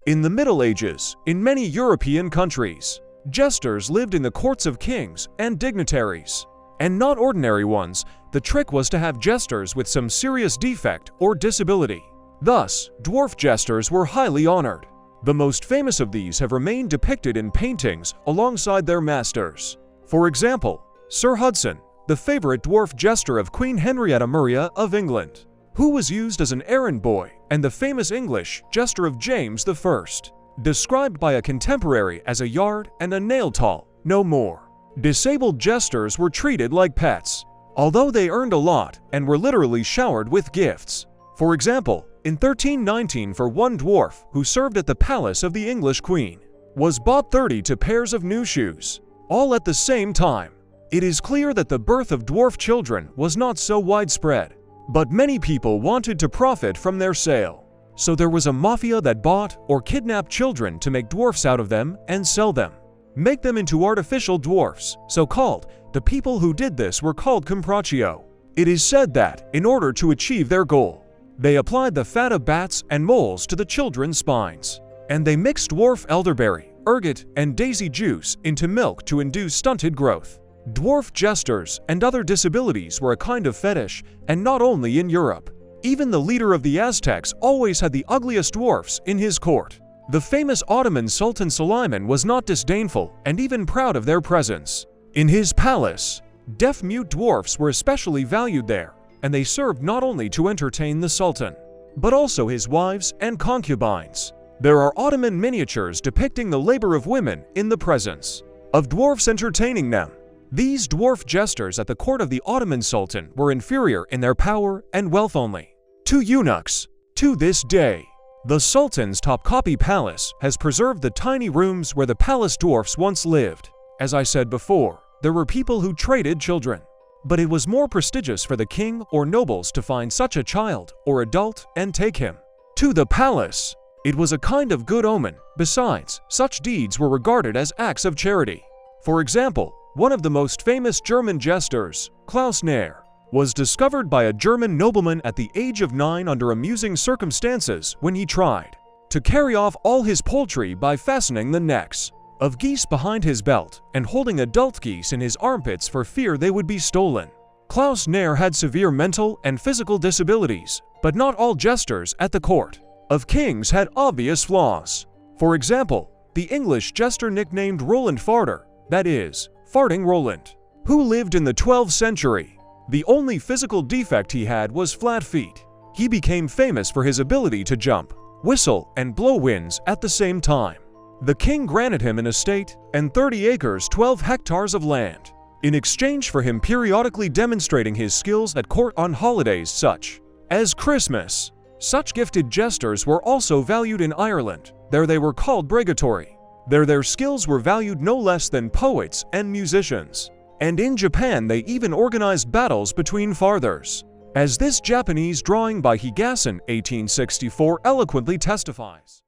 In the Middle Ages, in many European countries, jesters lived in the courts of kings and dignitaries. And not ordinary ones. The trick was to have jesters with some serious defect or disability. Thus, dwarf jesters were highly honored. The most famous of these have remained depicted in paintings alongside their masters. For example, Sir Hudson, the favorite dwarf jester of Queen Henrietta Maria of England, who was used as an errand boy, and the famous English jester of James I, described by a contemporary as a yard and a nail tall, no more. Disabled jesters were treated like pets, although they earned a lot and were literally showered with gifts. For example, in 1319 for one dwarf who served at the palace of the English queen, was bought 32 pairs of new shoes, all at the same time. It is clear that the birth of dwarf children was not so widespread, but many people wanted to profit from their sale. So there was a mafia that bought or kidnapped children to make dwarfs out of them and sell them, make them into artificial dwarfs, so-called. The people who did this were called comprachio. It is said that, in order to achieve their goal, they applied the fat of bats and moles to the children's spines, and they mixed dwarf elderberry, ergot, and daisy juice into milk to induce stunted growth. Dwarf jesters and other disabilities were a kind of fetish, and not only in Europe. Even the leader of the Aztecs always had the ugliest dwarfs in his court. The famous Ottoman Sultan Suleiman was not disdainful and even proud of their presence. In his palace, deaf-mute dwarfs were especially valued there, and they served not only to entertain the Sultan, but also his wives and concubines. There are Ottoman miniatures depicting the labor of women in the presence of dwarfs entertaining them. These dwarf jesters at the court of the Ottoman Sultan were inferior in their power and wealth only to eunuchs. To this day, the Sultan's Topkapi Palace has preserved the tiny rooms where the palace dwarfs once lived. As I said before, there were people who traded children, but it was more prestigious for the king or nobles to find such a child or adult and take him to the palace. It was a kind of good omen. Besides, such deeds were regarded as acts of charity. For example, one of the most famous German jesters, Klaus Naer, was discovered by a German nobleman at the age of 9 under amusing circumstances when he tried to carry off all his poultry by fastening the necks of geese behind his belt and holding adult geese in his armpits for fear they would be stolen. Klaus Naer had severe mental and physical disabilities, but not all jesters at the court of kings had obvious flaws. For example, the English jester nicknamed Roland Farter, that is, Farting Roland, who lived in the 12th century. The only physical defect he had was flat feet. He became famous for his ability to jump, whistle, and blow winds at the same time. The king granted him an estate and 30 acres, 12 hectares of land, in exchange for him periodically demonstrating his skills at court on holidays such as Christmas. Such gifted jesters were also valued in Ireland. There they were called brigatory. There their skills were valued no less than poets and musicians. And in Japan they even organized battles between fathers, as this Japanese drawing by Higassen 1864 eloquently testifies.